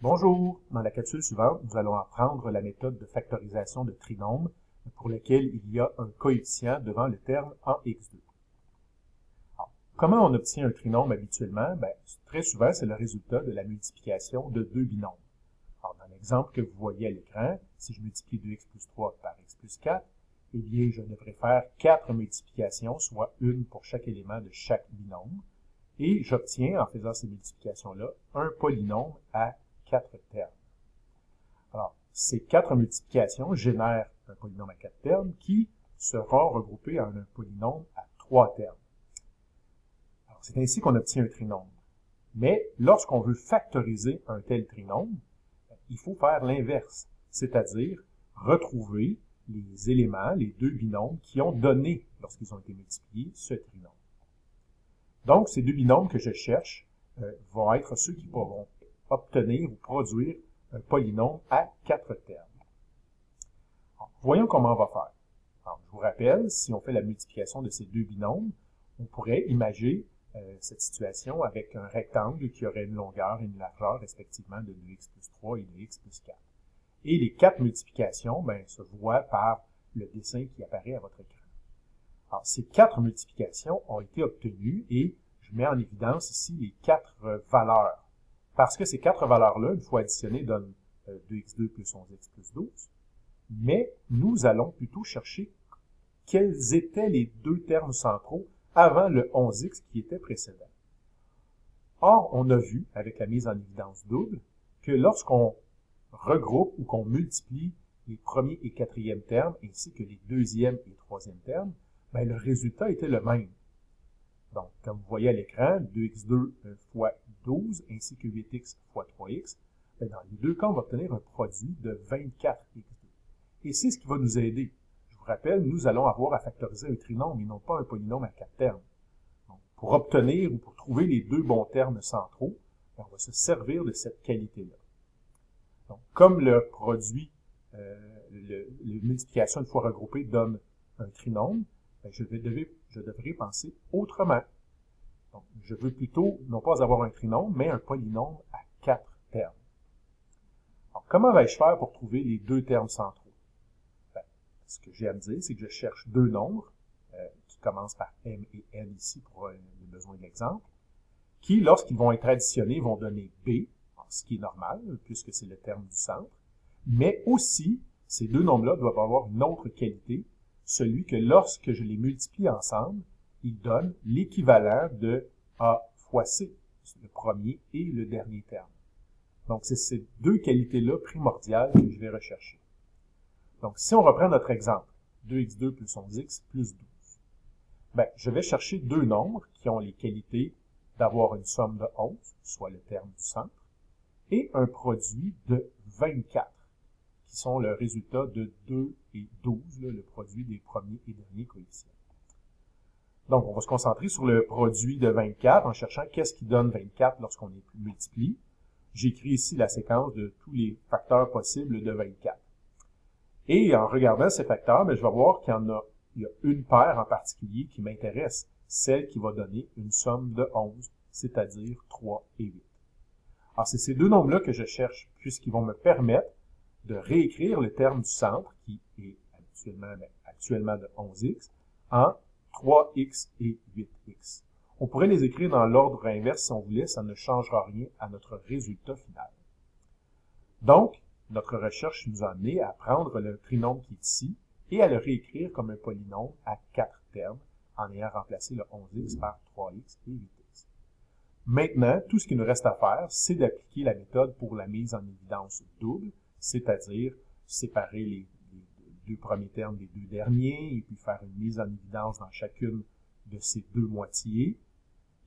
Bonjour! Dans la capsule suivante, nous allons apprendre la méthode de factorisation de trinômes pour lequel il y a un coefficient devant le terme en x2. Alors, comment on obtient un trinôme habituellement? Très souvent, c'est le résultat de la multiplication de deux binômes. Alors, dans l'exemple que vous voyez à l'écran, si je multiplie 2x plus 3 par x plus 4, eh bien, je devrais faire 4 multiplications, soit une pour chaque élément de chaque binôme. Et j'obtiens, en faisant ces multiplications-là, un polynôme à 4 termes. Alors, ces 4 multiplications génèrent un polynôme à 4 termes qui sera regroupé en un polynôme à 3 termes. Alors, c'est ainsi qu'on obtient un trinôme. Mais lorsqu'on veut factoriser un tel trinôme, il faut faire l'inverse, c'est-à-dire retrouver les éléments, les deux binômes qui ont donné, lorsqu'ils ont été multipliés, ce trinôme. Donc, ces deux binômes que je cherche vont être ceux qui pourront obtenir ou produire un polynôme à 4 termes. Alors, voyons comment on va faire. Alors, je vous rappelle, si on fait la multiplication de ces deux binômes, on pourrait imaginer cette situation avec un rectangle qui aurait une longueur et une largeur respectivement de 2x plus 3 et de x plus 4. Et les 4 multiplications se voient par le dessin qui apparaît à votre écran. Alors, ces 4 multiplications ont été obtenues et je mets en évidence ici les 4 valeurs. Parce que ces 4 valeurs-là, une fois additionnées, donnent 2x2 plus 11x plus 12. Mais nous allons plutôt chercher quels étaient les deux termes centraux avant le 11x qui était précédent. Or, on a vu, avec la mise en évidence double, que lorsqu'on regroupe ou qu'on multiplie les premiers et quatrièmes termes, ainsi que les deuxièmes et troisièmes termes, le résultat était le même. Donc, comme vous voyez à l'écran, 2x2 fois 12 ainsi que 8x fois 3x, dans les deux cas, on va obtenir un produit de 24x2. Et c'est ce qui va nous aider. Je vous rappelle, nous allons avoir à factoriser un trinôme et non pas un polynôme à 4 termes. Donc, pour obtenir ou pour trouver les deux bons termes centraux, on va se servir de cette qualité-là. Donc, comme le produit, les multiplications une fois regroupées donne un trinôme, je devrais penser autrement. Donc, je veux plutôt, non pas avoir un trinôme, mais un polynôme à 4 termes. Alors, comment vais-je faire pour trouver les deux termes centraux? Ce que j'ai à me dire, c'est que je cherche deux nombres, qui commencent par m et n ici pour les besoins de l'exemple, qui, lorsqu'ils vont être additionnés, vont donner b, ce qui est normal, puisque c'est le terme du centre, mais aussi, ces deux nombres-là doivent avoir une autre qualité, celui que lorsque je les multiplie ensemble, ils donnent l'équivalent de A fois C, le premier et le dernier terme. Donc, c'est ces deux qualités-là primordiales que je vais rechercher. Donc, si on reprend notre exemple, 2x2 plus 11x plus 12, je vais chercher deux nombres qui ont les qualités d'avoir une somme de 11, soit le terme du centre, et un produit de 24, qui sont le résultat de 2 et 12, le produit des premiers et derniers coefficients. Donc, on va se concentrer sur le produit de 24 en cherchant qu'est-ce qui donne 24 lorsqu'on les multiplie. J'écris ici la séquence de tous les facteurs possibles de 24. Et en regardant ces facteurs, je vais voir qu'il y a une paire en particulier qui m'intéresse, celle qui va donner une somme de 11, c'est-à-dire 3 et 8. Alors, c'est ces deux nombres-là que je cherche, puisqu'ils vont me permettre de réécrire le terme du centre, qui est actuellement de 11x, en 3x et 8x. On pourrait les écrire dans l'ordre inverse si on voulait, ça ne changera rien à notre résultat final. Donc, notre recherche nous a amené à prendre le trinôme qui est ici et à le réécrire comme un polynôme à 4 termes en ayant remplacé le 11x par 3x et 8x. Maintenant, tout ce qu'il nous reste à faire, c'est d'appliquer la méthode pour la mise en évidence double, c'est-à-dire séparer les deux premiers termes des deux derniers et puis faire une mise en évidence dans chacune de ces deux moitiés.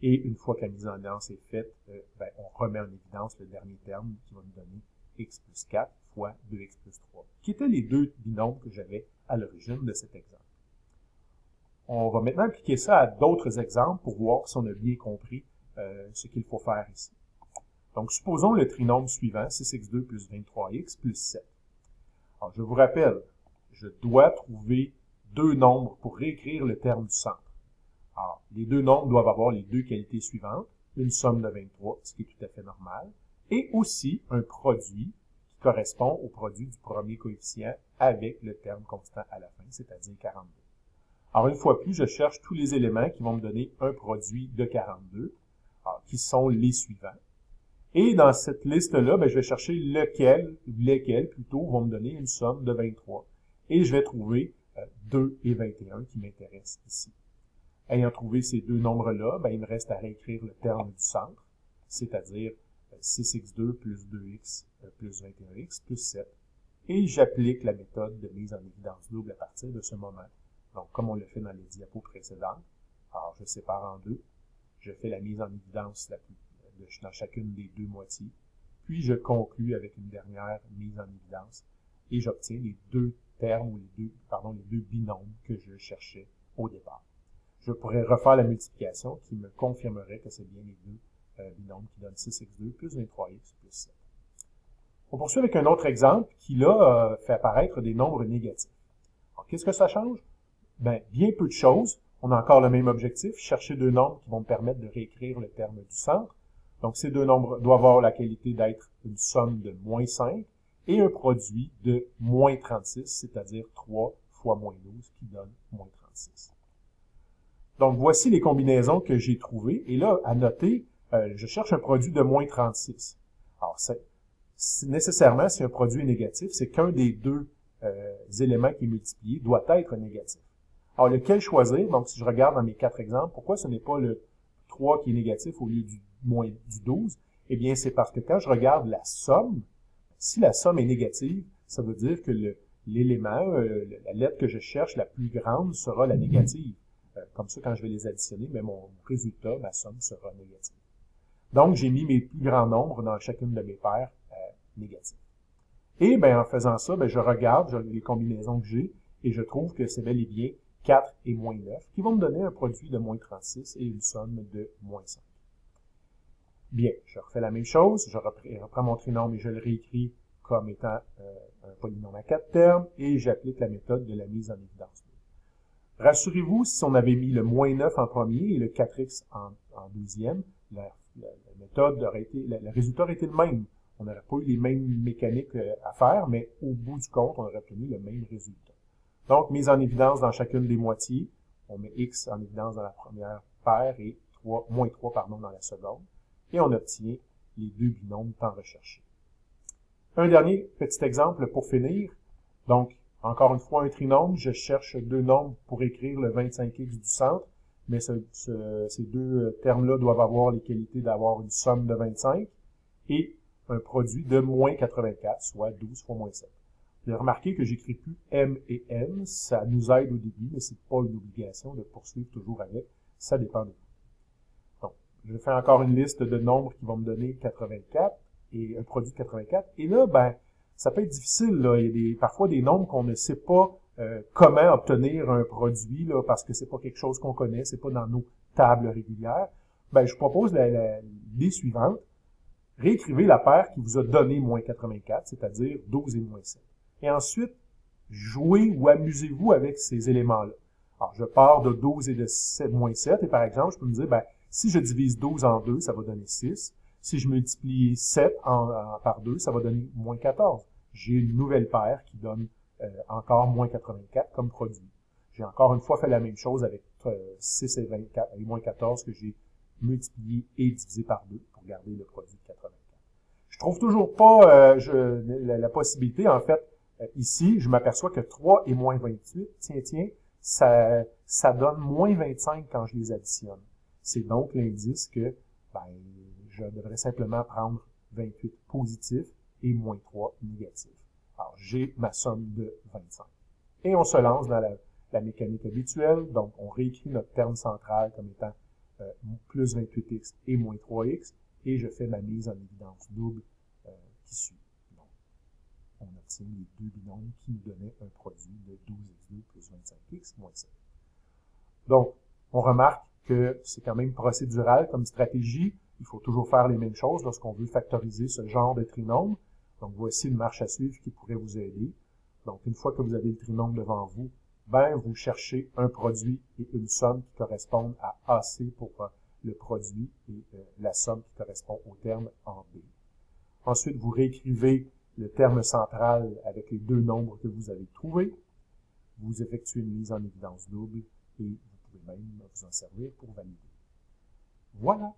Et une fois que la mise en évidence est faite, on remet en évidence le dernier terme qui va nous donner x plus 4 fois 2x plus 3, qui étaient les deux binômes que j'avais à l'origine de cet exemple. On va maintenant appliquer ça à d'autres exemples pour voir si on a bien compris ce qu'il faut faire ici. Donc, supposons le trinôme suivant, 6x2 plus 23x plus 7. Alors, je vous rappelle, je dois trouver deux nombres pour réécrire le terme du centre. Alors, les deux nombres doivent avoir les deux qualités suivantes, une somme de 23, ce qui est tout à fait normal, et aussi un produit qui correspond au produit du premier coefficient avec le terme constant à la fin, c'est-à-dire 42. Alors, une fois plus, je cherche tous les éléments qui vont me donner un produit de 42, alors, qui sont les suivants. Et dans cette liste-là, je vais chercher lesquels plutôt vont me donner une somme de 23. Et je vais trouver 2 et 21 qui m'intéressent ici. Ayant trouvé ces deux nombres-là, il me reste à réécrire le terme du centre, c'est-à-dire 6x2 plus 2x plus 21x plus 7. Et j'applique la méthode de mise en évidence double à partir de ce moment. Donc, comme on l'a fait dans les diapos précédentes, alors je sépare en deux, je fais la mise en évidence dans chacune des deux moitiés, puis je conclus avec une dernière mise en évidence et j'obtiens les deux termes ou les deux binômes que je cherchais au départ. Je pourrais refaire la multiplication qui me confirmerait que c'est bien les deux binômes qui donnent 6x2 plus 23x plus 7. On poursuit avec un autre exemple qui, là, fait apparaître des nombres négatifs. Alors, qu'est-ce que ça change? Bien peu de choses. On a encore le même objectif, chercher deux nombres qui vont me permettre de réécrire le terme du centre. Donc, ces deux nombres doivent avoir la qualité d'être une somme de moins 5 et un produit de moins 36, c'est-à-dire 3 fois moins 12 qui donne moins 36. Donc, voici les combinaisons que j'ai trouvées. Et là, à noter, je cherche un produit de moins 36. Alors, nécessairement, si un produit est négatif, c'est qu'un des deux éléments qui est multiplié doit être négatif. Alors, lequel choisir? Donc, si je regarde dans mes 4 exemples, pourquoi ce n'est pas le 3 qui est négatif au lieu du 12? Eh bien, c'est parce que quand je regarde la somme, si la somme est négative, ça veut dire que l'élément, la lettre que je cherche, la plus grande, sera la négative. Comme ça, quand je vais les additionner, mon résultat, ma somme sera négative. Donc, j'ai mis mes plus grands nombres dans chacune de mes paires négatives. Et en faisant ça, je regarde les combinaisons que j'ai et je trouve que c'est bel et bien 4 et moins 9 qui vont me donner un produit de moins 36 et une somme de moins 5. Bien, je refais la même chose, je reprends mon trinôme et je le réécris comme étant un polynôme à 4 termes et j'applique la méthode de la mise en évidence. Rassurez-vous, si on avait mis le moins 9 en premier et le 4x en deuxième, le résultat aurait été le même. On n'aurait pas eu les mêmes mécaniques à faire, mais au bout du compte, on aurait obtenu le même résultat. Donc, mise en évidence dans chacune des moitiés. On met x en évidence dans la première paire et moins 3 dans la seconde. Et on obtient les deux binômes tant recherchés. Un dernier petit exemple pour finir. Donc, encore une fois, un trinôme. Je cherche deux nombres pour écrire le 25x du centre. Mais ces deux termes-là doivent avoir les qualités d'avoir une somme de 25 et un produit de moins 84, soit 12 fois moins 7. Vous avez remarqué que j'écris plus M et N. Ça nous aide au début, mais c'est pas une obligation de poursuivre toujours avec. Ça dépend de vous. Donc, je fais encore une liste de nombres qui vont me donner 84 et un produit de 84. Et là, ça peut être difficile. Là. Il y a parfois des nombres qu'on ne sait pas comment obtenir un produit là, parce que c'est pas quelque chose qu'on connaît, c'est pas dans nos tables régulières. Je vous propose l'idée suivante. Réécrivez la paire qui vous a donné moins 84, c'est-à-dire 12 et moins 7. Et ensuite, jouez ou amusez-vous avec ces éléments-là. Alors, je pars de 12 et de 7, moins 7, et par exemple, je peux me dire, si je divise 12 en 2, ça va donner 6. Si je multiplie 7 par 2, ça va donner moins 14. J'ai une nouvelle paire qui donne encore moins 84 comme produit. J'ai encore une fois fait la même chose avec 6 et 24, et moins 14 que j'ai multiplié et divisé par 2 pour garder le produit de 84. Je trouve toujours pas la possibilité, en fait, ici, je m'aperçois que 3 et moins 28, ça donne moins 25 quand je les additionne. C'est donc l'indice que je devrais simplement prendre 28 positif et moins 3 négatif. Alors, j'ai ma somme de 25. Et on se lance dans la mécanique habituelle. Donc, on réécrit notre terme central comme étant plus 28x et moins 3x. Et je fais ma mise en évidence double qui suit. Donc, on obtient les deux binômes qui nous donnaient un produit de 12x2 plus 25x moins 7. Donc, on remarque que c'est quand même procédural comme stratégie. Il faut toujours faire les mêmes choses lorsqu'on veut factoriser ce genre de trinôme. Donc, voici une marche à suivre qui pourrait vous aider. Donc, une fois que vous avez le trinôme devant vous, vous cherchez un produit et une somme qui correspondent à AC pour le produit et la somme qui correspond au terme en B. Ensuite, vous réécrivez le terme central avec les deux nombres que vous avez trouvés. Vous effectuez une mise en évidence double et vous pouvez même vous en servir pour valider. Voilà.